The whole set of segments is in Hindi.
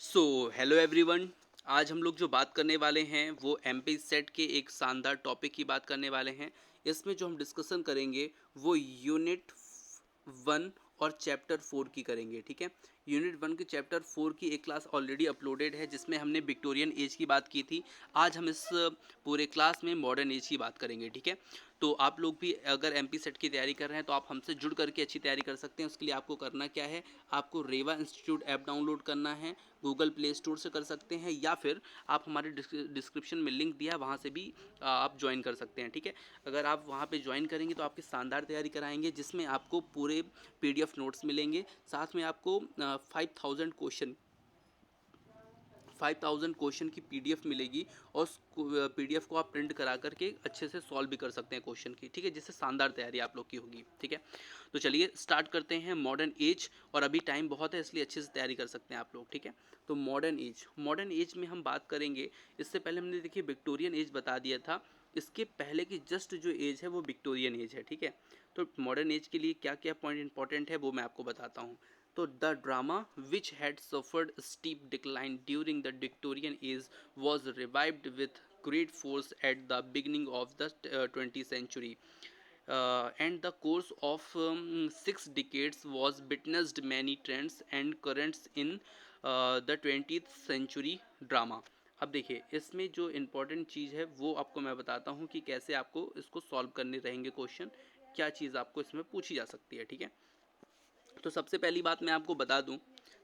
So hello everyone. आज हम लोग जो बात करने वाले हैं वो एमपी सेट के एक शानदार टॉपिक की बात करने वाले हैं। इसमें जो हम डिस्कशन करेंगे वो यूनिट 1 और चैप्टर 4 की करेंगे। ठीक है, यूनिट 1 के चैप्टर 4 की एक क्लास ऑलरेडी अपलोडेड है जिसमें हमने विक्टोरियन एज की बात की थी। आज हम इस पूरे क्लास में मॉडर्न एज की बात करेंगे। ठीक है, तो आप लोग भी अगर एमपी सेट की तैयारी कर रहे हैं तो आप हमसे जुड़ करके अच्छी तैयारी कर सकते हैं। उसके लिए आपको करना क्या है, आपको रेवा इंस्टीट्यूट ऐप डाउनलोड करना है, गूगल प्ले स्टोर से कर सकते हैं, या फिर आप हमारे डिस्क्रिप्शन में लिंक दिया है वहाँ से भी आप ज्वाइन कर सकते हैं। ठीक है, अगर आप वहाँ पे ज्वाइन करेंगे तो आपकी शानदार तैयारी कराएंगे जिसमें आपको पूरे पीडीएफ नोट्स मिलेंगे। साथ में आपको 5000 क्वेश्चन की पीडीएफ मिलेगी और उस पीडीएफ को आप प्रिंट करा करके अच्छे से सॉल्व भी कर सकते हैं क्वेश्चन की। ठीक है, जिससे शानदार तैयारी आप लोग की होगी। ठीक है, तो चलिए स्टार्ट करते हैं मॉडर्न एज। और अभी टाइम बहुत है इसलिए अच्छे से तैयारी कर सकते हैं आप लोग। ठीक है, तो मॉडर्न एज में हम बात करेंगे। इससे पहले हमने देखिए विक्टोरियन एज बता दिया था, इसके पहले की जस्ट जो एज है वो विक्टोरियन एज है। ठीक है, तो मॉडर्न एज के लिए क्या क्या पॉइंट इंपॉर्टेंट है वो मैं आपको बताता हूँ। तो the drama which had suffered steep decline during the Victorian age was revived with great force at the beginning of the 20th century, and the course of 6 decades was witnessed many trends and currents in the 20th century drama. अब देखिए इसमें जो इम्पोर्टेंट चीज़ है वो आपको मैं बताता हूँ कि कैसे आपको इसको सॉल्व करने रहेंगे क्वेश्चन, क्या चीज़ आपको इसमें पूछी जा सकती है। ठीक है, तो सबसे पहली बात मैं आपको बता दूं,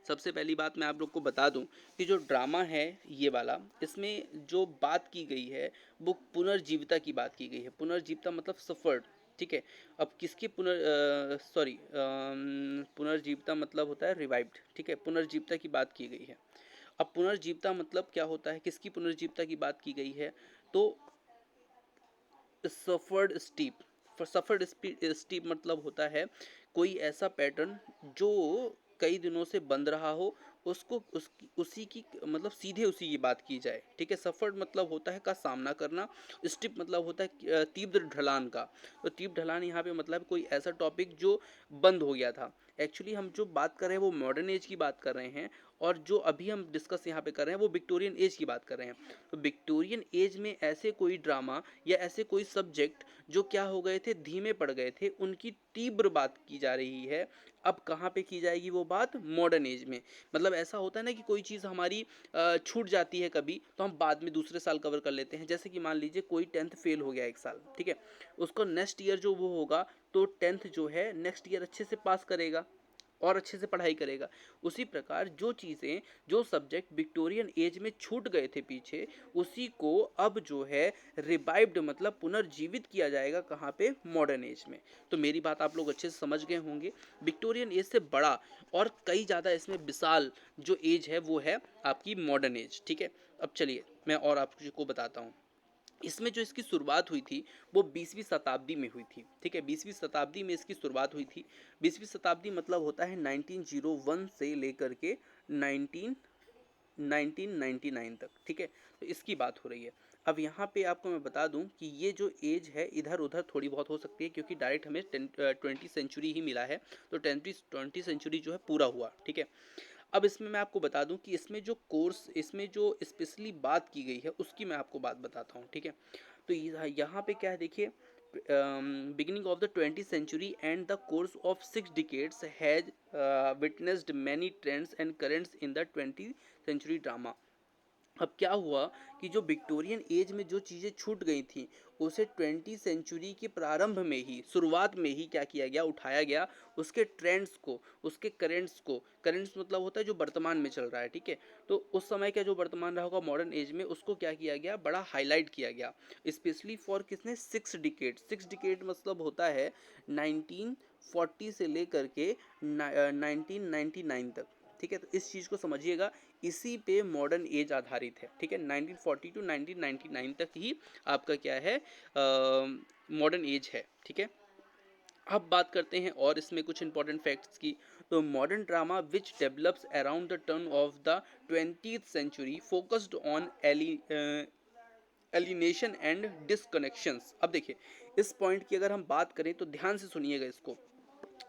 सबसे पहली बात मैं आप लोग को बता दूं कि जो ड्रामा है ये वाला, इसमें जो बात की गई है वो पुनर्जीविता की बात की गई है। पुनर्जीविता मतलब सफर्ड। ठीक है, अब किसकी पुनर्जीविता मतलब होता है रिवाइव्ड। ठीक है, पुनर्जीविता की बात की गई है। अब पुनर्जीविता मतलब क्या होता है, किसकी पुनर्जीविता की बात की गई है, तो सफर्ड स्टीप। सफर्ड स्टीप मतलब होता है कोई ऐसा पैटर्न जो कई दिनों से बंद रहा हो, उसको उसी की मतलब सीधे उसी की बात की जाए। ठीक है, सफर्ड मतलब होता है का सामना करना, स्टीप मतलब होता है तीव्र ढलान का। तो तीव्र ढलान यहाँ पे मतलब कोई ऐसा टॉपिक जो बंद हो गया था। एक्चुअली हम जो बात कर रहे हैं वो मॉडर्न एज की बात कर रहे हैं, और जो अभी हम डिस्कस यहाँ पे कर रहे हैं वो विक्टोरियन एज की बात कर रहे हैं। तो विक्टोरियन एज में ऐसे कोई ड्रामा या ऐसे कोई सब्जेक्ट जो क्या हो गए थे, धीमे पड़ गए थे, उनकी तीव्र बात की जा रही है। अब कहाँ पे की जाएगी वो बात, मॉडर्न एज में। मतलब ऐसा होता है ना कि कोई चीज़ हमारी छूट जाती है कभी, तो हम बाद में दूसरे साल कवर कर लेते हैं। जैसे कि मान लीजिए कोई 10th फेल हो गया एक साल, ठीक है, उसको नेक्स्ट ईयर जो वो होगा तो 10th जो है नेक्स्ट ईयर अच्छे से पास करेगा और अच्छे से पढ़ाई करेगा। उसी प्रकार जो चीज़ें, जो सब्जेक्ट विक्टोरियन एज में छूट गए थे पीछे, उसी को अब जो है रिवाइव्ड मतलब पुनर्जीवित किया जाएगा। कहाँ पे, मॉडर्न एज में। तो मेरी बात आप लोग अच्छे से समझ गए होंगे। विक्टोरियन एज से बड़ा और कई ज़्यादा इसमें विशाल जो एज है वो है आपकी मॉडर्न एज। ठीक है, अब चलिए मैं और आपको बताता हूँ। इसमें जो इसकी शुरुआत हुई थी वो 20वीं शताब्दी में हुई थी। ठीक है, 20वीं शताब्दी में इसकी शुरुआत हुई थी। 20वीं शताब्दी मतलब होता है 1901 से लेकर के 1999 तक। ठीक है, तो इसकी बात हो रही है। अब यहाँ पे आपको मैं बता दूं कि ये जो एज है इधर उधर थोड़ी बहुत हो सकती है, क्योंकि डायरेक्ट हमें 20 सेंचुरी ही मिला है। तो 20 सेंचुरी जो है पूरा हुआ। ठीक है, अब इसमें मैं आपको बता दूं कि इसमें जो कोर्स, इसमें जो स्पेशली बात की गई है उसकी मैं आपको बात बताता हूँ। ठीक है, तो यहाँ पे क्या है देखिए, beginning of the 20th century and the course of 6 decades has witnessed many trends and currents in the 20th century drama. अब क्या हुआ कि जो विक्टोरियन एज में जो चीज़ें छूट गई थी उसे 20 सेंचुरी के प्रारंभ में ही, शुरुआत में ही क्या किया गया, उठाया गया। उसके ट्रेंड्स को, उसके करेंट्स मतलब होता है जो वर्तमान में चल रहा है। ठीक है, तो उस समय का जो वर्तमान रहा होगा मॉडर्न एज में, उसको क्या किया गया, बड़ा हाईलाइट किया गया। स्पेशली फॉर किसने, 6 डिकेट मतलब होता है 1940 से लेकर के 1999 तक। ठीक है, तो इस चीज़ को समझिएगा, इसी पे मॉडर्न एज आधारित है। ठीक है, 1940 टू 1999 तक ही आपका क्या है, मॉडर्न एज है। ठीक है, अब बात करते हैं और इसमें कुछ इंपॉर्टेंट फैक्ट्स की। तो modern drama which develops around the turn of the 20th century focused on alienation and disconnections. अब देखिए इस पॉइंट की अगर हम बात करें तो ध्यान से सुनिएगा इसको।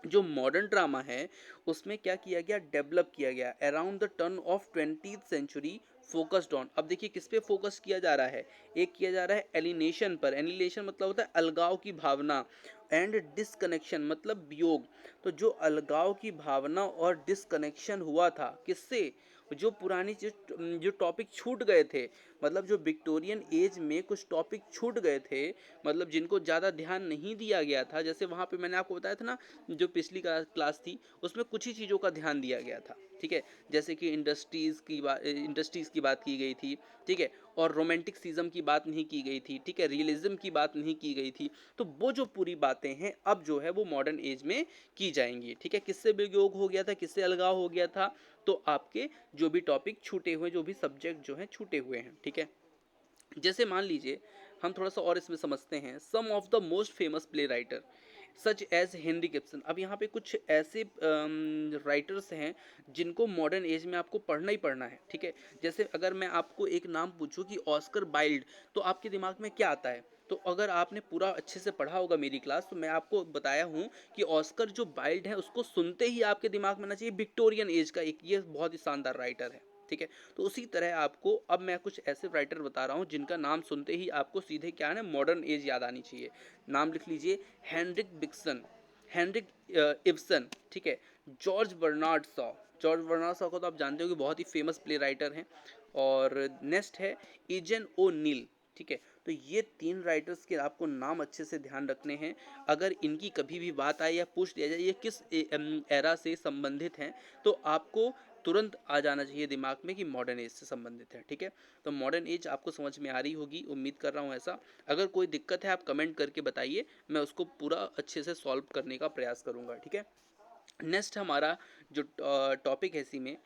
जो मॉडर्न ड्रामा है उसमें क्या किया गया, डेवलप किया गया around the turn of 20th century, focused on. अब देखिए किस पे फोकस किया जा रहा है, एक किया जा रहा है एलिनेशन पर। एलिनेशन मतलब होता है अलगाव की भावना, एंड डिसकनेक्शन मतलब वियोग। तो जो अलगाव की भावना और डिसकनेक्शन हुआ था किससे, जो पुरानी जो टॉपिक छूट गए थे, मतलब जो विक्टोरियन एज में कुछ टॉपिक छूट गए थे, मतलब जिनको ज़्यादा ध्यान नहीं दिया गया था। जैसे वहाँ पे मैंने आपको बताया था ना, जो पिछली क्लास थी उसमें कुछ ही चीज़ों का ध्यान दिया गया था, ठीक है। जैसे कि इंडस्ट्रीज़ की बात की गई थी, ठीक है, और रोमांटिसिज्म की बात नहीं की गई थी, ठीक है, रियलिज्म की बात नहीं की गई थी। तो वो जो पूरी बातें हैं अब जो है वो मॉडर्न एज में की जाएंगी, ठीक है। किससे वियोग हो गया था, किससे अलगाव हो गया था, तो आपके जो भी टॉपिक छूटे हुए, जो भी सब्जेक्ट जो हैं छूटे हुए हैं, ठीक है। जैसे मान लीजिए हम थोड़ा सा और इसमें समझते हैं, some of the most famous play writer such as Henry Gibson. अब यहाँ पे कुछ ऐसे राइटर्स हैं जिनको मॉडर्न एज में आपको पढ़ना ही पढ़ना है, ठीक है। जैसे अगर मैं आपको एक नाम पूछूं कि ऑस्कर वाइल्ड, तो आपके दिमाग में क्या आता है। तो अगर आपने पूरा अच्छे से पढ़ा होगा मेरी क्लास, तो मैं आपको बताया हूँ कि ऑस्कर जो वाइल्ड है उसको सुनते ही आपके दिमाग में आना चाहिए विक्टोरियन एज का एक ये बहुत ही शानदार राइटर है, ठीक है। तो उसी तरह आपको अब मैं कुछ ऐसे राइटर बता रहा हूँ जिनका नाम सुनते ही आपको सीधे क्या है, मॉडर्न एज याद आनी चाहिए। नाम लिख लीजिए, हेनरिक बिक्सन, हेनरिक इब्सन, ठीक है, George Bernard Shaw. George Bernard Shaw को तो आप जानते हो कि बहुत ही फेमस प्ले राइटर हैं। और नेक्स्ट है इजन ओ नील, ठीक है। तो ये तीन राइटर्स के आपको नाम अच्छे से ध्यान रखने हैं। अगर इनकी कभी भी बात आए या पूछ लिया जाए ये किस एरा से संबंधित हैं, तो आपको तुरंत आ जाना चाहिए दिमाग में कि मॉडर्न एज से संबंधित है, ठीक है। तो मॉडर्न एज आपको समझ में आ रही होगी, उम्मीद कर रहा हूँ ऐसा। अगर कोई दिक्कत है आप कमेंट करके बताइए, मैं उसको पूरा अच्छे से सॉल्व करने का प्रयास करूँगा, ठीक है। नेक्स्ट हमारा जो टॉपिक है इसी में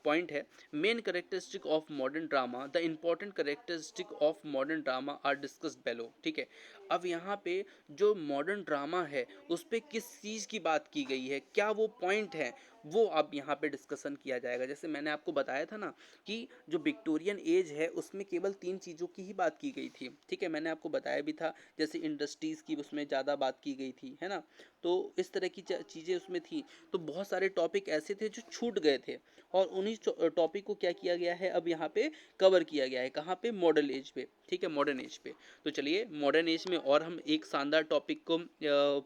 पॉइंट है, main characteristic of modern drama, the important characteristic of modern drama are discussed below, ठीक है। अब यहाँ पे जो मॉडर्न ड्रामा है उस पर किस चीज़ की बात की गई है, क्या वो पॉइंट है, वो अब यहाँ पे डिस्कशन किया जाएगा। जैसे मैंने आपको बताया था ना कि जो विक्टोरियन एज है उसमें केवल तीन चीज़ों की ही बात की गई थी, ठीक है। मैंने आपको बताया भी था, जैसे इंडस्ट्रीज़ की उसमें ज़्यादा बात की गई थी, है ना। तो इस तरह की चीज़ें उसमें थी। तो बहुत सारे टॉपिक ऐसे थे जो छूट गए थे, और उन्हीं टॉपिक को क्या किया गया है अब यहाँ पे कवर किया गया है, कहाँ पे, मॉडर्न एज पे, ठीक है, मॉडर्न एज पे। तो चलिए मॉडर्न एज में और हम एक शानदार टॉपिक को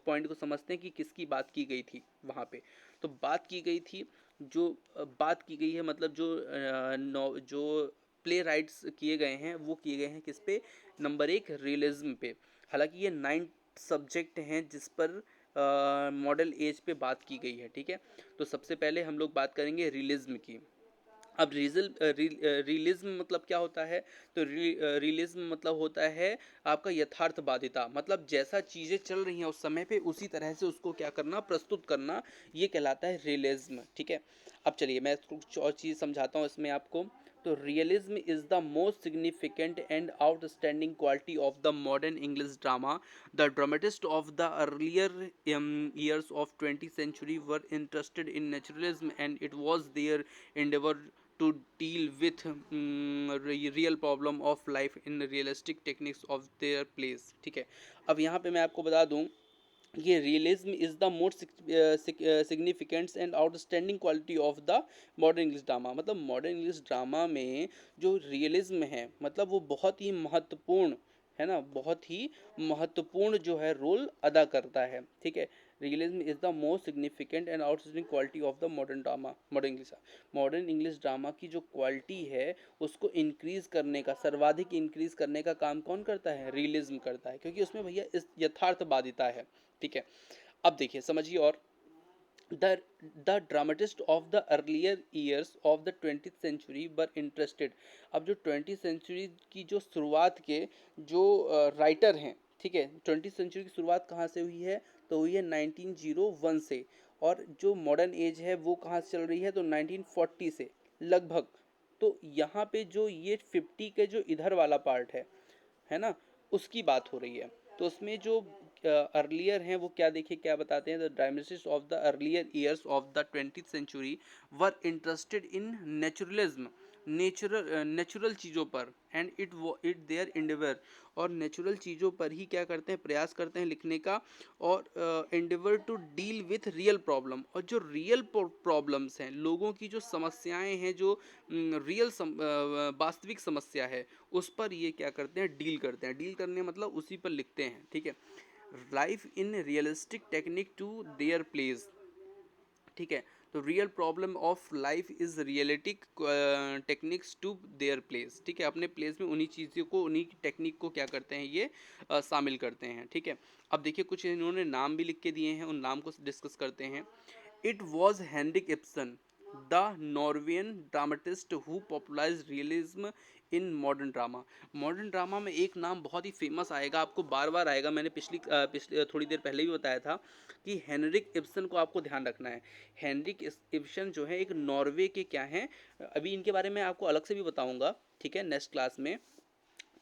पॉइंट को समझते हैं कि किसकी बात की गई थी वहाँ पे। तो बात की गई थी, जो बात की गई है मतलब जो प्ले राइट्स किए गए हैं वो किए गए हैं किस पे, नंबर एक, रियलिज्म पे। हालांकि ये 9 सब्जेक्ट हैं जिस पर मॉडल एज पे बात की गई है, ठीक है। तो सबसे पहले हम लोग बात करेंगे रियलिज्म की। अब रियलिज्म मतलब क्या होता है, तो रियलिज्म मतलब होता है आपका यथार्थवादिता, मतलब जैसा चीज़ें चल रही हैं उस समय पे उसी तरह से उसको क्या करना, प्रस्तुत करना, ये कहलाता है रियलिज्म, ठीक है। अब चलिए मैं कुछ और चीज़ समझाता हूँ इसमें आपको। तो realism is the most significant and outstanding quality of the modern English drama. The dramatists of the earlier years of 20th century were interested in naturalism, and it was their endeavor to deal with real problem of life in realistic techniques of their plays, ठीक है। अब यहाँ पे मैं आपको बता दूँ, ये realism is the most significants and outstanding quality of the modern English drama. मतलब मॉडर्न इंग्लिश ड्रामा में जो रियलिज्म है मतलब वो बहुत ही महत्वपूर्ण है ना, बहुत ही महत्वपूर्ण जो है रोल अदा करता है, ठीक है। Realism is the most significant and outstanding quality of the modern drama, modern English drama की जो क्वालिटी है उसको इंक्रीज़ करने का, सर्वाधिक इंक्रीज़ करने का काम कौन करता है, रियलिज्म करता है, क्योंकि उसमें भैया इस यथार्थवादिता है, ठीक है। अब देखिए समझिए, और the the dramatist of the earlier years of the 20th century were interested. अब जो 20th सेंचुरी की जो शुरुआत के जो राइटर हैं, ठीक है, 20th सेंचुरी की शुरुआत कहाँ से हुई है, तो हुई है 1901 से। और जो मॉडर्न एज है वो कहाँ से चल रही है, तो 1940 से लगभग। तो यहाँ पे जो ये 50 के जो इधर वाला पार्ट है ना, उसकी बात हो रही है। तो उसमें जो अर्लियर हैं वो क्या, देखिए क्या बताते हैं, the dramatist of the earlier years of the 20th century were interested in naturalism, natural चीज़ों पर, एंड इट देयर इंडेवर, और नेचुरल चीज़ों पर ही क्या करते हैं, प्रयास करते हैं लिखने का, और endeavour to deal with real problem, और जो रियल प्रॉब्लम्स हैं, लोगों की जो समस्याएं हैं, जो रियल वास्तविक समस्या है, उस पर ये क्या करते हैं, डील करते हैं। डील करने मतलब उसी पर लिखते हैं, ठीक है। Life in realistic technique to their place, ठीक है। तो real problem of life is realistic techniques to their place, ठीक है। अपने प्लेस में उन्हीं चीज़ों को, उन्हीं टेक्निक को क्या करते हैं, ये शामिल करते हैं, ठीक है। अब देखिए कुछ इन्होंने नाम भी लिख के दिए हैं, उन नाम को डिस्कस करते हैं। It was Henrik Ibsen, the Norwegian dramatist who popularised realism in modern drama. Modern drama में एक नाम बहुत ही फेमस आएगा, आपको बार बार आएगा, मैंने पिछली थोड़ी देर पहले भी बताया था कि हेनरिक इब्सन को आपको ध्यान रखना है। हेनरिक इब्सन जो है एक नॉर्वे के क्या हैं, अभी इनके बारे में आपको अलग से भी बताऊंगा, ठीक है, नेक्स्ट क्लास में।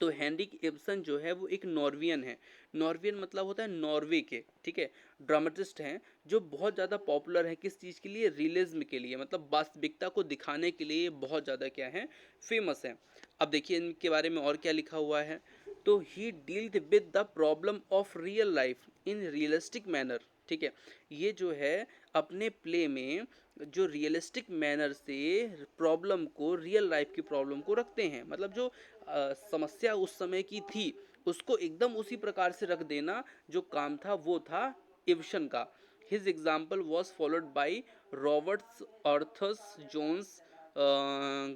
तो हेनरिक इब्सन जो है वो एक नॉर्वियन है। नॉर्वियन मतलब होता है नॉर्वे के, ठीक है, ड्रामेटिस्ट हैं, जो बहुत ज़्यादा पॉपुलर है किस चीज़ के लिए, रियलिज्म के लिए, मतलब वास्तविकता को दिखाने के लिए बहुत ज़्यादा क्या है, फेमस है। अब देखिए इनके बारे में और क्या लिखा हुआ है। तो he dealt with the problem of real life in realistic manner, ठीक है। ये जो है अपने प्ले में जो रियलिस्टिक मैनर से प्रॉब्लम को, रियल लाइफ की प्रॉब्लम को रखते हैं, मतलब जो समस्या उस समय की थी उसको एकदम उसी प्रकार से रख देना, जो काम था वो था इब्सन का। His example was followed by Roberts, Arthurs Jones,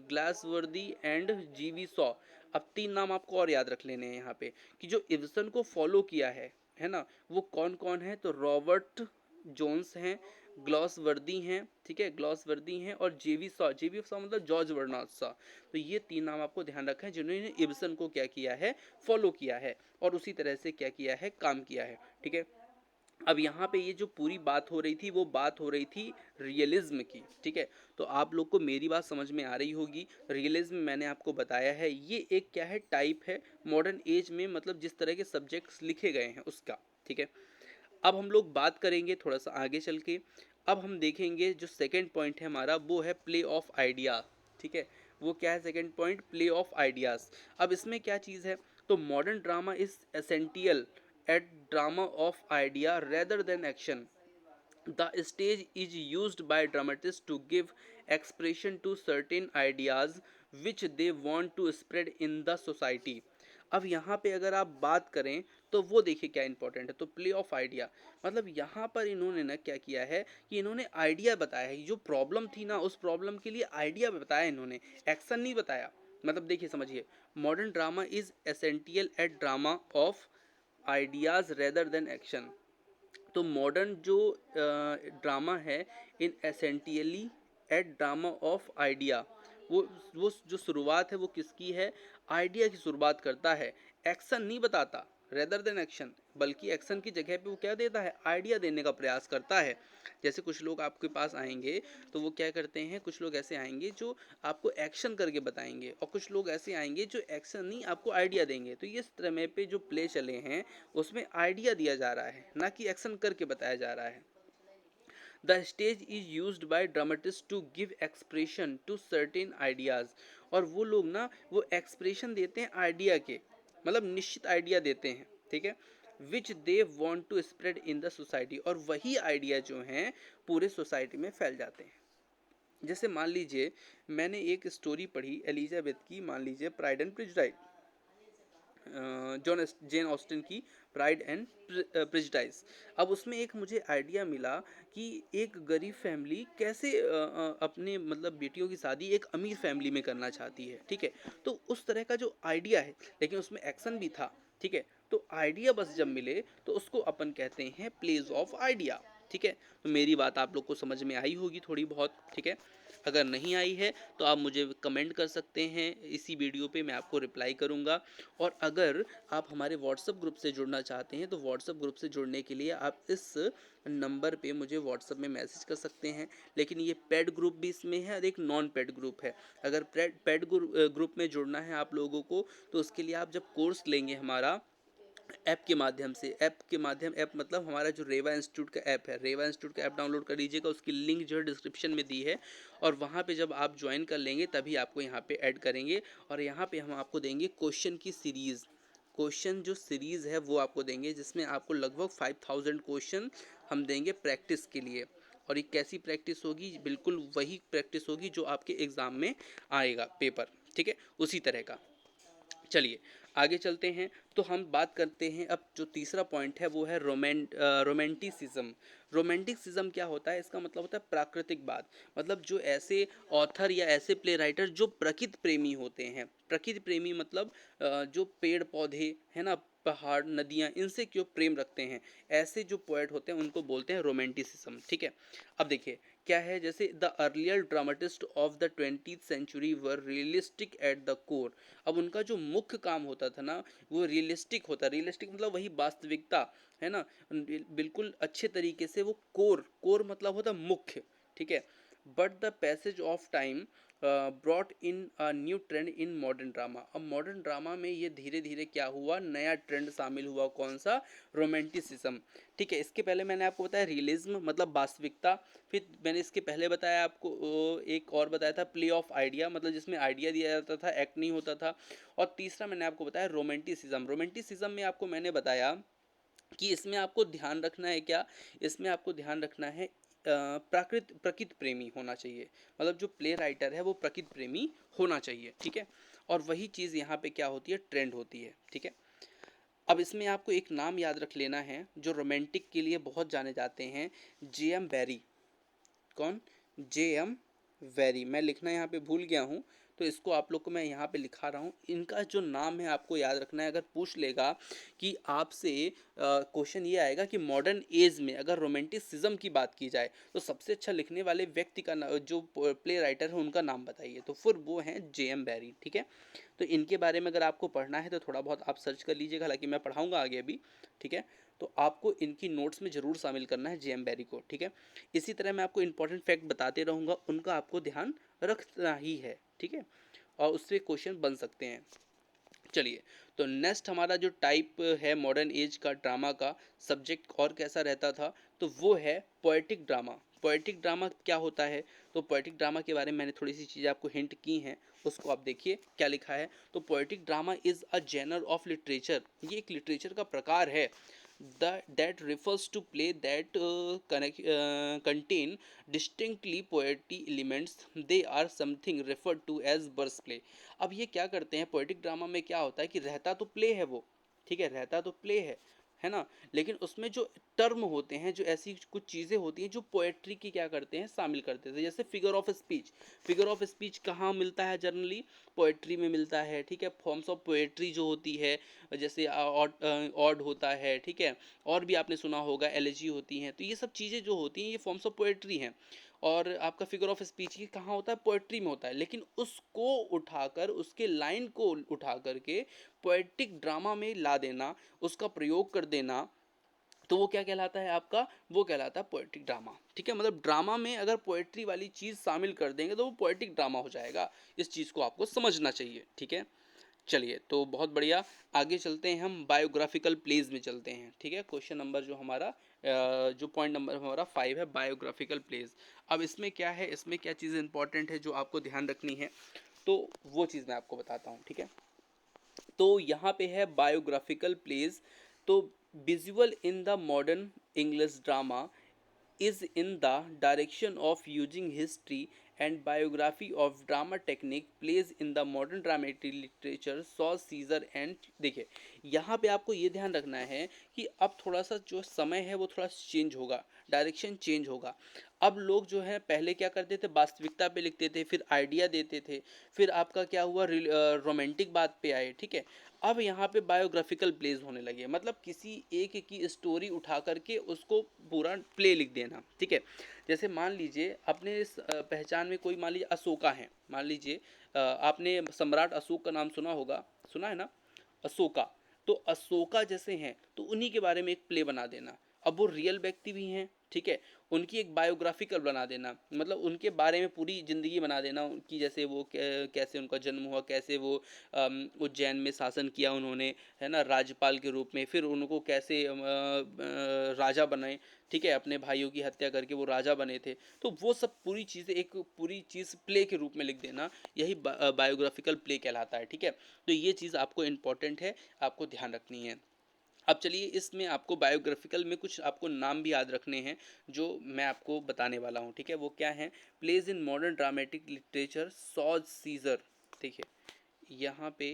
Galsworthy and G B Shaw. अब तीन नाम आपको और याद रख लेने हैं यहाँ पे, कि जो इब्सन को फॉलो किया है ना, वो कौन कौन है। तो रॉबर्ट जोन्स हैं, ग्लॉसवर्दी हैं, ठीक है, ग्लॉसवर्दी हैं, और जेवी सॉ मतलब जॉर्ज बर्नार्ड शॉ। तो ये तीन नाम आपको ध्यान रखना है, जिन्होंने इब्सन को क्या किया है, फॉलो किया है, और उसी तरह से क्या किया है, काम किया है, ठीक है। अब यहाँ पे ये जो पूरी बात हो रही थी, वो बात हो रही थी रियलिज्म की, ठीक है। तो आप लोग को मेरी बात समझ में आ रही होगी। रियलिज्म मैंने आपको बताया है, ये एक क्या है, टाइप है मॉडर्न एज में, मतलब जिस तरह के सब्जेक्ट्स लिखे गए हैं उसका, ठीक है। अब हम लोग बात करेंगे थोड़ा सा आगे चल के। अब हम देखेंगे जो सेकेंड पॉइंट है हमारा, वो है प्ले ऑफ आइडिया, ठीक है। वो क्या है second point, play of ideas. अब इसमें क्या चीज़ है, तो modern drama is essential at drama of idea rather than action. The stage is used by dramatists to give expression to certain ideas which they want to spread in the society. अब यहाँ पे अगर आप बात करें तो वो देखिए क्या इंपॉर्टेंट है। तो प्ले ऑफ आइडिया मतलब यहाँ पर इन्होंने ना क्या किया है कि इन्होंने आइडिया बताया है, जो प्रॉब्लम थी ना उस प्रॉब्लम के लिए आइडिया बताया इन्होंने, एक्शन नहीं बताया। मतलब देखिए समझिए, modern drama is essential at drama of ideas rather than action. तो मॉडर्न जो ड्रामा है in essentially at drama of idea, वो जो शुरुआत है वो किसकी है, आइडिया की शुरुआत करता है, एक्शन नहीं बताता, रेदर देन एक्शन, बल्कि एक्शन की जगह पे वो क्या देता है, आइडिया देने का प्रयास करता है। जैसे कुछ लोग आपके पास आएंगे तो वो क्या करते हैं, कुछ लोग ऐसे आएंगे जो आपको एक्शन करके बताएंगे, और कुछ लोग ऐसे आएंगे जो एक्शन नहीं आपको आइडिया देंगे। तो ये समय पे जो प्ले चले हैं उसमें आइडिया दिया जा रहा है, ना कि एक्शन करके बताया जा रहा है। The stage is use by dramatist to give expression to certain ideas. और वो लोग ना वो एक्सप्रेशन देते हैं आइडिया के, मतलब निश्चित आइडिया देते हैं, ठीक है, which they want to spread in the society, और वही आइडिया जो हैं पूरे सोसाइटी में फैल जाते हैं। जैसे मान लीजिए मैंने एक स्टोरी पढ़ी एलिजाबेथ की, मान लीजिए pride and prejudice, John Jane Austen की प्राइड एंड प्रेजुडिस। अब उसमें एक मुझे आइडिया मिला कि एक गरीब फैमिली कैसे अपने मतलब बेटियों की शादी एक अमीर फैमिली में करना चाहती है, ठीक है। तो उस तरह का जो आइडिया है, लेकिन उसमें एक्शन भी था, ठीक है। तो आइडिया बस जब मिले तो उसको अपन कहते हैं प्लेस ऑफ आइडिया, ठीक है। तो मेरी बात आप लोग को समझ में आई होगी थोड़ी बहुत, ठीक है। अगर नहीं आई है तो आप मुझे कमेंट कर सकते हैं, इसी वीडियो पे मैं आपको रिप्लाई करूंगा। और अगर आप हमारे व्हाट्सएप ग्रुप से जुड़ना चाहते हैं तो व्हाट्सएप ग्रुप से जुड़ने के लिए आप इस नंबर पे मुझे व्हाट्सएप में मैसेज कर सकते हैं। लेकिन ये पेड ग्रुप भी इसमें है और एक नॉन पेड ग्रुप है। अगर पेड ग्रुप में जुड़ना है आप लोगों को तो उसके लिए आप जब कोर्स लेंगे हमारा ऐप के माध्यम से, ऐप मतलब हमारा जो रेवा इंस्टीट्यूट का ऐप है, रेवा इंस्टीट्यूट का ऐप डाउनलोड कर लीजिएगा, उसकी लिंक जो है डिस्क्रिप्शन में दी है, और वहाँ पे जब आप ज्वाइन कर लेंगे तभी आपको यहाँ पे ऐड करेंगे, और यहाँ पे हम आपको देंगे क्वेश्चन की सीरीज़। क्वेश्चन जो सीरीज़ है वो आपको देंगे, जिसमें आपको लगभग 5000 क्वेश्चन हम देंगे प्रैक्टिस के लिए। और ये कैसी प्रैक्टिस होगी? बिल्कुल वही प्रैक्टिस होगी जो आपके एग्ज़ाम में आएगा पेपर, ठीक है, उसी तरह का। चलिए आगे चलते हैं। तो हम बात करते हैं, अब जो तीसरा पॉइंट है वो है रोमांटिसिज्म। रोमांटिसिज्म क्या होता है? इसका मतलब होता है प्राकृतिक बात, मतलब जो ऐसे ऑथर या ऐसे प्ले राइटर जो प्रकृति प्रेमी होते हैं। प्रकृति प्रेमी मतलब जो पेड़ पौधे है ना, पहाड़, नदियाँ, इनसे क्यों प्रेम रखते हैं, ऐसे जो पोएट होते हैं उनको बोलते हैं रोमांटिसिज्म, ठीक है। अब देखिए क्या है, जैसे the earlier dramatist of the 20th century were realistic at the core. अब उनका जो मुख्य काम होता था ना, वो रियलिस्टिक होता, रियलिस्टिक मतलब वही वास्तविकता है ना, बिल्कुल अच्छे तरीके से वो कोर मतलब होता मुख्य, ठीक है। But the passage of time brought in a new trend in modern drama. अब मॉडर्न ड्रामा में ये धीरे धीरे क्या हुआ, नया ट्रेंड शामिल हुआ, कौन सा? रोमांटिसिज्म, ठीक है। इसके पहले मैंने आपको बताया रियलिज्म मतलब वास्तविकता, फिर मैंने इसके पहले बताया आपको एक और बताया था प्ले ऑफ आइडिया, मतलब जिसमें आइडिया दिया जाता था, एक्ट नहीं होता था। और तीसरा मैंने आपको बताया रोमांटिसिज्म। रोमांटिसिज्म में आपको मैंने बताया कि इसमें आपको ध्यान रखना है क्या, इसमें आपको ध्यान रखना है प्रकृति प्रेमी होना चाहिए, मतलब जो प्ले राइटर है वो प्रकृति प्रेमी होना चाहिए, ठीक है। और वही चीज़ यहाँ पे क्या होती है, ट्रेंड होती है, ठीक है। अब इसमें आपको एक नाम याद रख लेना है जो रोमांटिक के लिए बहुत जाने जाते हैं, जे एम बैरी। कौन? जे एम बैरी। मैं लिखना यहाँ पे भूल गया हूँ, तो इसको आप लोग को मैं यहाँ पे लिखा रहा हूँ। इनका जो नाम है आपको याद रखना है। अगर पूछ लेगा कि आपसे, क्वेश्चन ये आएगा कि मॉडर्न एज में अगर रोमांटिसिज्म की बात की जाए तो सबसे अच्छा लिखने वाले व्यक्ति का जो प्ले राइटर है उनका नाम बताइए, तो फिर वो हैं जे एम बैरी, ठीक है। तो इनके बारे में अगर आपको पढ़ना है तो थोड़ा बहुत आप सर्च कर लीजिएगा, हालांकि मैं पढ़ाऊँगा आगे अभी, ठीक है। तो आपको इनकी नोट्स में ज़रूर शामिल करना है जे एम बैरी को, ठीक है। इसी तरह मैं आपको इंपॉर्टेंट फैक्ट बताते रहूँगा, उनका आपको ध्यान रखना ही है, ठीक है, और उससे क्वेश्चन बन सकते हैं। चलिए, तो नेक्स्ट हमारा जो टाइप है मॉडर्न एज का ड्रामा का सब्जेक्ट और कैसा रहता था, तो वो है पोएटिक ड्रामा। पोएटिक ड्रामा क्या होता है? तो पोएटिक ड्रामा के बारे में मैंने थोड़ी सी चीज़ें आपको हिंट की हैं, उसको आप देखिए क्या लिखा है। तो poetic drama is a genre of literature, ये एक लिटरेचर का प्रकार है that refers to play that contain distinctly poetic elements. They are something referred to as verse play. अब ये क्या करते हैं, पोएटिक ड्रामा में क्या होता है कि रहता तो प्ले है वो, ठीक है, रहता तो प्ले है ना, लेकिन उसमें जो टर्म होते हैं, जो ऐसी कुछ चीज़ें होती हैं जो पोएट्री की क्या करते हैं, शामिल करते थे। जैसे figure of speech, figure of speech कहाँ मिलता है? जनरली पोएट्री में मिलता है, ठीक है। फॉर्म्स ऑफ पोएट्री जो होती है, जैसे ऑड होता है, ठीक है, और भी आपने सुना होगा एलिजी होती हैं, तो ये सब चीज़ें जो होती हैं ये फॉर्म्स ऑफ पोएट्री हैं। और आपका फिगर ऑफ स्पीच ये कहाँ होता है? पोएट्री में होता है, लेकिन उसको उठाकर, उसके लाइन को उठा करके पोएटिक ड्रामा में ला देना, उसका प्रयोग कर देना, तो वो क्या कहलाता है आपका? वो कहलाता है पोएटिक ड्रामा, ठीक है। मतलब ड्रामा में अगर पोएट्री वाली चीज़ शामिल कर देंगे तो वो पोएटिक ड्रामा हो जाएगा। इस चीज़ को आपको समझना चाहिए, ठीक है। चलिए, तो बहुत बढ़िया, आगे चलते हैं, हम बायोग्राफिकल प्लेज में चलते हैं, ठीक है। क्वेश्चन नंबर जो हमारा जो पॉइंट नंबर हमारा 5 है, बायोग्राफिकल प्लेज। अब इसमें क्या है, इसमें क्या चीज़ इंपॉर्टेंट है जो आपको ध्यान रखनी है, तो वो चीज़ मैं आपको बताता हूँ, ठीक है। तो यहाँ पे है बायोग्राफिकल प्लेज। तो visual in the modern English drama is in the direction of using history and biography of drama technique plays in the modern dramatic literature saw Caesar and। देखिए यहाँ पे आपको ये ध्यान रखना है कि अब थोड़ा सा जो समय है वो थोड़ा चेंज होगा, डायरेक्शन चेंज होगा। अब लोग जो है पहले क्या करते थे, वास्तविकता पे लिखते थे, फिर आइडिया देते थे, फिर आपका क्या हुआ, रोमांटिक बात पे आए, ठीक है। अब यहाँ पे बायोग्राफिकल प्लेज होने लगे, मतलब किसी एक की स्टोरी उठा करके उसको पूरा प्ले लिख देना, ठीक है। जैसे मान लीजिए अपने इस पहचान में कोई, मान लीजिए अशोका है, मान लीजिए आपने सम्राट अशोक का नाम सुना होगा, सुना है ना, अशोका। तो अशोका जैसे हैं तो उन्हीं के बारे में एक प्ले बना देना। अब वो रियल व्यक्ति भी हैं, ठीक है, उनकी एक बायोग्राफिकल बना देना, मतलब उनके बारे में पूरी ज़िंदगी बना देना उनकी, जैसे वो कैसे उनका जन्म हुआ, कैसे वो उज्जैन में शासन किया उन्होंने, है ना, राज्यपाल के रूप में, फिर उनको कैसे राजा बनाए, ठीक है, अपने भाइयों की हत्या करके वो राजा बने थे। तो वो सब पूरी चीज़ें एक पूरी चीज़ प्ले के रूप में लिख देना, यही बायोग्राफिकल प्ले कहलाता है, ठीक है। तो ये चीज़ आपको इम्पॉर्टेंट है, आपको ध्यान रखनी है। अब चलिए इसमें आपको बायोग्राफिकल में कुछ आपको नाम भी याद रखने हैं जो मैं आपको बताने वाला हूँ, ठीक है। वो क्या है? Plays in modern dramatic literature, Shaw's Caesar. देखिए यहाँ पे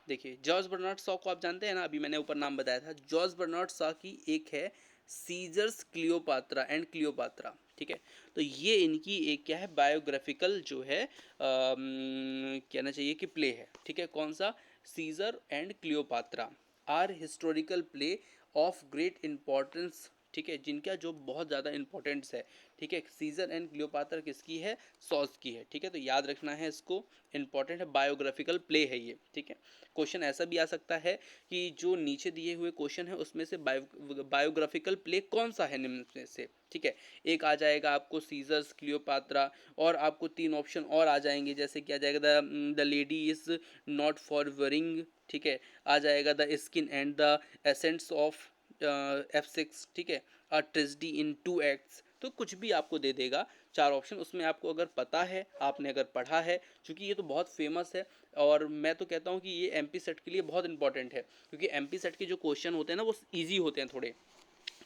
देखिए, जॉर्ज बर्नार्ड शॉ को आप जानते हैं ना, अभी मैंने ऊपर नाम बताया था। जॉर्ज बर्नार्ड शॉ की एक है सीजर्स क्लियोपात्रा एंड क्लियोपात्रा, ठीक है। तो ये इनकी एक क्या है, बायोग्राफिकल जो है कहना चाहिए कि प्ले है, ठीक है। कौन सा? Caesar and Cleopatra are historical play of great importance, ठीक है, जिनका जो बहुत ज़्यादा इंपॉर्टेंस है, ठीक है। सीजर एंड क्लियोपात्रा किसकी है? सॉस की है, ठीक है। तो याद रखना है इसको, इंपॉर्टेंट है, बायोग्राफिकल प्ले है ये, ठीक है। क्वेश्चन ऐसा भी आ सकता है कि जो नीचे दिए हुए क्वेश्चन है उसमें से बायोग्राफिकल प्ले कौन सा है निम्न में से, ठीक है। एक आ जाएगा आपको सीजर्स क्लियोपात्रा, और आपको 3 ऑप्शन और आ जाएंगे, जैसे कि आ जाएगा the lady is not for worrying, ठीक है। आ जाएगा the skin and the ascents of F6, ठीक है। अ ट्रेजेडी इन 2 एक्ट्स। तो कुछ भी आपको दे देगा 4 ऑप्शन, उसमें आपको अगर पता है, आपने अगर पढ़ा है, क्योंकि ये तो बहुत फेमस है, और मैं तो कहता हूँ कि ये एमपी सेट के लिए बहुत इंपॉर्टेंट है, क्योंकि एमपी सेट के जो क्वेश्चन होते हैं ना वो ईजी होते हैं थोड़े,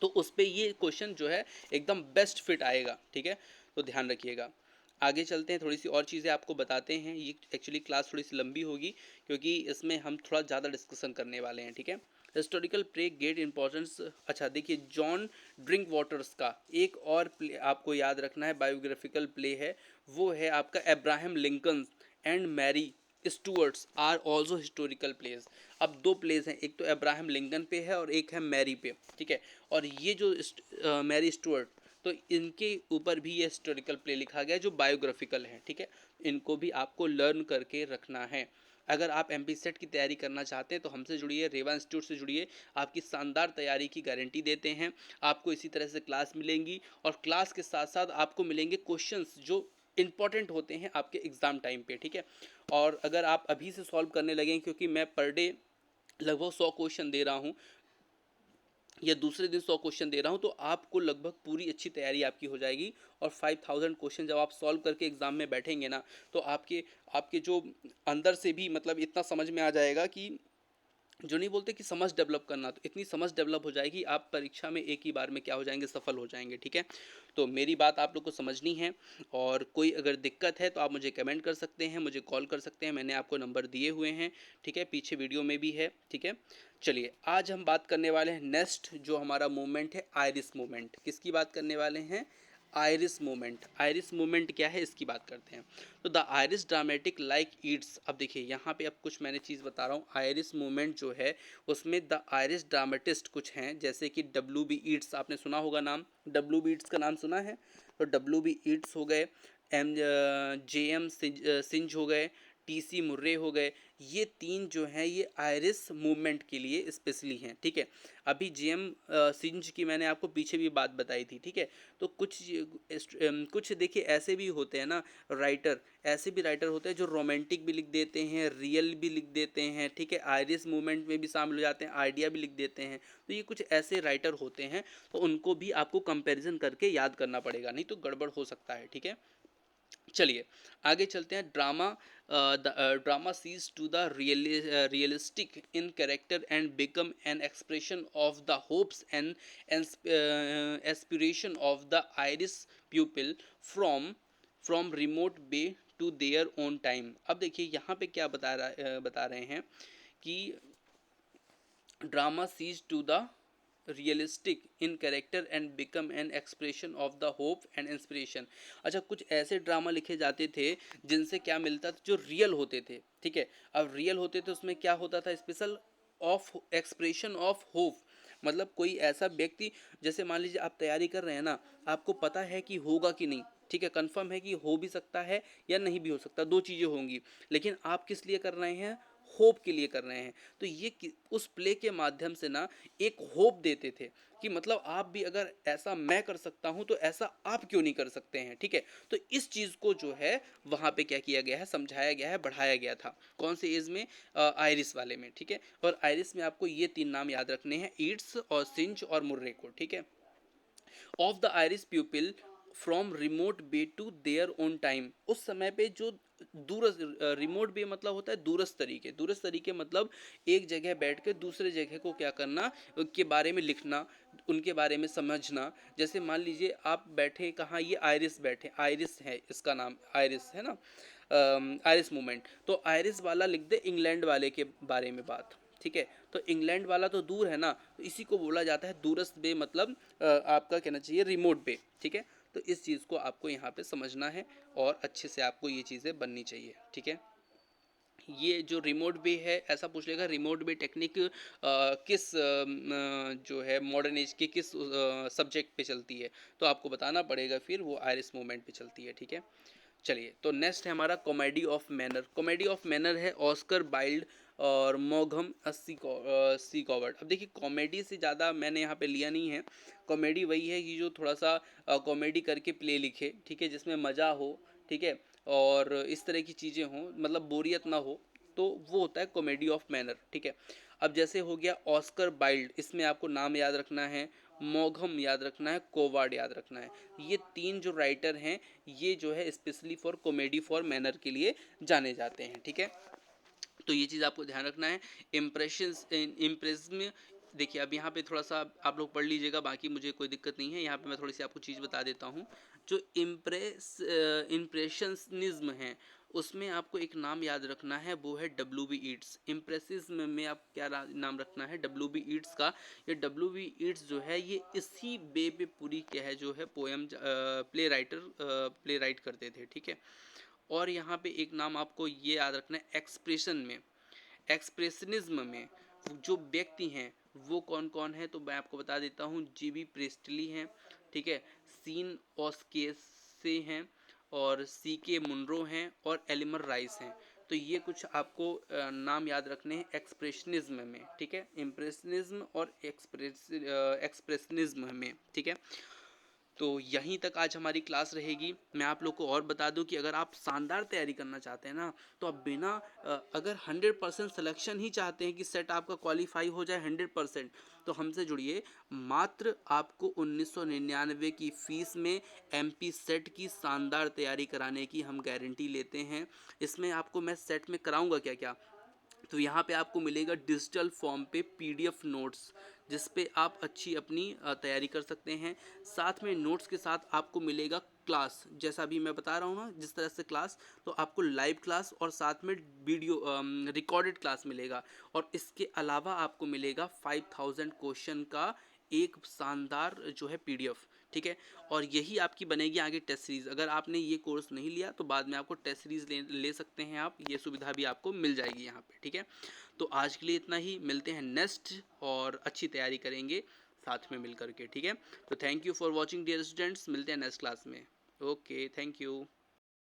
तो उस पर ये क्वेश्चन जो है एकदम बेस्ट फिट आएगा, ठीक है। तो ध्यान रखिएगा। आगे चलते हैं, थोड़ी सी और चीज़ें आपको बताते हैं। ये एक्चुअली क्लास थोड़ी सी लंबी होगी क्योंकि इसमें हम थोड़ा ज़्यादा डिस्कशन करने वाले हैं, ठीक है। Historical play great importance. अच्छा देखिए, जॉन ड्रिंक वाटर्स का एक और प्ले आपको याद रखना है, बायोग्राफिकल प्ले है, वो है आपका Abraham Lincoln and Mary Stuarts are also historical plays. अब 2 प्लेस हैं, एक तो अब्राहम लिंकन पे है और एक है मैरी पे, ठीक है। और ये जो मैरी स्टूअर्ट, तो इनके ऊपर भी ये हिस्टोरिकल प्ले लिखा गया है जो बायोग्राफिकल है, ठीक है। इनको भी आपको लर्न करके रखना है। अगर आप एमपी सेट की तैयारी करना चाहते हैं तो हमसे जुड़िए, रेवा इंस्टीट्यूट से जुड़िए, आपकी शानदार तैयारी की गारंटी देते हैं। आपको इसी तरह से क्लास मिलेंगी, और क्लास के साथ साथ आपको मिलेंगे क्वेश्चंस जो इंपॉर्टेंट होते हैं आपके एग्ज़ाम टाइम पे, ठीक है। और अगर आप अभी से सॉल्व करने लगें, क्योंकि मैं पर डे लगभग 100 क्वेश्चन दे रहा हूँ, या दूसरे दिन 100 क्वेश्चन दे रहा हूँ, तो आपको लगभग पूरी अच्छी तैयारी आपकी हो जाएगी। और 5000 क्वेश्चन जब आप सॉल्व करके एग्ज़ाम में बैठेंगे ना, तो आपके आपके जो अंदर से भी मतलब इतना समझ में आ जाएगा कि जो नहीं बोलते कि समझ डेवलप करना, तो इतनी समझ डेवलप हो जाएगी, आप परीक्षा में एक ही बार में क्या हो जाएंगे, सफल हो जाएंगे, ठीक है। तो मेरी बात आप लोग को समझनी है, और कोई अगर दिक्कत है तो आप मुझे कमेंट कर सकते हैं, मुझे कॉल कर सकते हैं, मैंने आपको नंबर दिए हुए हैं, ठीक है, पीछे वीडियो में भी है, ठीक है। चलिए आज हम बात करने वाले हैं नेक्स्ट जो हमारा मूवमेंट है, आयरिस मूवमेंट। किसकी बात करने वाले हैं? Iris movement. आयरिस मूवमेंट क्या है इसकी बात करते हैं। तो the iris dramatic like Yeats. अब देखिए यहाँ पे अब कुछ मैंने चीज़ बता रहा हूँ। आयरिस मूवमेंट जो है उसमें द आयरिस ड्रामेटिस्ट कुछ हैं, जैसे कि W.B. ईट्स, आपने सुना होगा नाम, W.B. ईट्स का नाम सुना है। तो W.B. ईट्स हो गए, J.M. सिंज हो गए, T.C. मुर्रे हो गए। ये 3 जो हैं ये आयरिस मूवमेंट के लिए स्पेशली हैं, ठीक है। अभी J.M. सिंज की मैंने आपको पीछे भी बात बताई थी, ठीक है। तो कुछ देखिए ऐसे भी होते हैं ना राइटर, ऐसे भी राइटर होते हैं जो रोमांटिक भी लिख देते हैं, रियल भी लिख देते हैं, ठीक है, आयरिस मूवमेंट में भी शामिल हो जाते हैं, आइडिया भी लिख देते हैं। तो ये कुछ ऐसे राइटर होते हैं, तो उनको भी आपको कंपैरिजन करके याद करना पड़ेगा, नहीं तो गड़बड़ हो सकता है, ठीक है। चलिए आगे चलते हैं। Drama ceases to the realistic in character and become an expression of the hopes and aspiration of the Irish people from from remote bay to their own time. अब देखिए यहाँ पे क्या बता रहे हैं कि drama ceases to the realistic in character and become an expression of the hope and inspiration. अच्छा, कुछ ऐसे ड्रामा लिखे जाते थे जिनसे क्या मिलता था, जो रियल होते थे, ठीक है। अब रियल होते थे उसमें क्या होता था, special of expression of hope, मतलब कोई ऐसा व्यक्ति, जैसे मान लीजिए आप तैयारी कर रहे हैं ना, आपको पता है कि होगा कि नहीं, ठीक है, कंफर्म है कि हो भी सकता है या नहीं भी हो सकता, 2 चीज़ें होंगी, लेकिन आप किस लिए कर रहे हैं? होप के लिए कर रहे हैं। तो ये उस प्ले के माध्यम से ना एक होप देते थे कि मतलब आप भी अगर ऐसा मैं कर सकता हूँ तो ऐसा आप क्यों नहीं कर सकते हैं, ठीक है। तो इस चीज़ को जो है वहाँ पे क्या किया गया है, समझाया गया है, बढ़ाया गया था। कौन से एज में? आयरिस वाले में, ठीक है। और आयरिस में आपको ये 3 नाम याद रखने हैं, ईट्स और सिंच और मुर्रे को, ठीक है। Of the Irish people from remote bay to their own time. उस समय पे जो दूरस्थ, रिमोट बे मतलब होता है दूरस्थ तरीके, दूरस्थ तरीके मतलब एक जगह बैठ के दूसरे जगह को क्या करना, के बारे में लिखना, उनके बारे में समझना। जैसे मान लीजिए आप बैठे कहाँ, ये आयरिस बैठे, आयरिस है इसका नाम, आयरिस है ना, आयरिस मूवमेंट। तो आयरिस वाला लिख दे इंग्लैंड वाले के बारे में बात, ठीक है। तो इंग्लैंड वाला तो दूर है ना, तो इसी को बोला जाता है दूरस्थ बे, मतलब आपका कहना चाहिए रिमोट बे, ठीक है। तो इस चीज़ को आपको यहाँ पे समझना है और अच्छे से आपको ये चीज़ें बननी चाहिए, ठीक है। ये जो रिमोट बे है, ऐसा पूछ लेगा रिमोट बे टेक्निक किस जो है मॉडर्न एज के किस सब्जेक्ट पे चलती है, तो आपको बताना पड़ेगा, फिर वो आयरिस मूवमेंट पे चलती है, ठीक है। चलिए, तो नेक्स्ट है हमारा comedy of manner. Comedy of manner है ऑस्कर वाइल्ड और मॉगम सी कॉवर्ड। अब देखिए, कॉमेडी से ज़्यादा मैंने यहाँ पे लिया नहीं है। कॉमेडी वही है कि जो थोड़ा सा कॉमेडी करके प्ले लिखे, ठीक है, जिसमें मज़ा हो, ठीक है, और इस तरह की चीज़ें हों, मतलब बोरियत ना हो, तो वो होता है कॉमेडी ऑफ मैनर, ठीक है। अब जैसे हो गया ऑस्कर वाइल्ड, इसमें आपको नाम याद रखना है, मॉगम याद रखना है, कोवार्ड याद रखना है। ये 3 जो राइटर हैं, ये जो है specially for comedy for manner के लिए जाने जाते हैं, ठीक है। तो ये चीज़ आपको ध्यान रखना है। इम्प्रेशंस, इम्प्रेस्म, देखिए अब यहाँ पे थोड़ा सा आप लोग पढ़ लीजिएगा, बाकी मुझे कोई दिक्कत नहीं है। यहाँ पे मैं थोड़ी सी आपको चीज़ बता देता हूँ। जो इम्प्रेशनिज्म है, उसमें आपको एक नाम याद रखना है, वो है डब्ल्यू बी ईट्स। इम्प्रेसिज्म में आप क्या नाम रखना है, डब्ल्यू बी ईट्स का। ये डब्ल्यू बी ईट्स जो है, ये इसी बे पे पूरी क्या है जो है पोएम प्ले राइट करते थे, ठीक है। और यहाँ पे एक नाम आपको ये याद रखना है, एक्सप्रेशन में, एक्सप्रेशनिज्म में जो व्यक्ति हैं वो कौन कौन है, तो मैं आपको बता देता हूँ। जीबी प्रेस्टली हैं, ठीक है, सीन ऑस्केसे हैं, और सी के मुनरो हैं, और एलिमर राइस हैं। तो ये कुछ आपको नाम याद रखने हैं एक्सप्रेशनिज्म में, ठीक है, इम्प्रेशनिज्म और एक्सप्रेशनिज्म में, ठीक है। तो यहीं तक आज हमारी क्लास रहेगी। मैं आप लोग को और बता दूं कि अगर आप शानदार तैयारी करना चाहते हैं ना, तो आप बिना अगर 100% सिलेक्शन ही चाहते हैं कि सेट आपका क्वालिफाई हो जाए 100%, तो हमसे जुड़िए। मात्र आपको 1999 की फ़ीस में एमपी सेट की शानदार तैयारी कराने की हम गारंटी लेते हैं। इसमें आपको मैं सेट में कराऊंगा क्या क्या, तो यहाँ पे आपको मिलेगा डिजिटल फॉर्म पे पीडीएफ नोट्स, जिस पे आप अच्छी अपनी तैयारी कर सकते हैं। साथ में नोट्स के साथ आपको मिलेगा क्लास, जैसा अभी मैं बता रहा हूँ ना जिस तरह से क्लास, तो आपको लाइव क्लास और साथ में वीडियो रिकॉर्डेड क्लास मिलेगा। और इसके अलावा आपको मिलेगा 5000 क्वेश्चन का एक शानदार जो है पीडीएफ, ठीक है। और यही आपकी बनेगी आगे टेस्ट सीरीज़। अगर आपने ये कोर्स नहीं लिया तो बाद में आपको टेस्ट सीरीज़ ले सकते हैं आप, ये सुविधा भी आपको मिल जाएगी यहाँ पे, ठीक है। तो आज के लिए इतना ही, मिलते हैं नेक्स्ट, और अच्छी तैयारी करेंगे साथ में मिल करके, ठीक है। तो thank you for watching dear students, मिलते हैं नेक्स्ट क्लास में। Okay, thank you.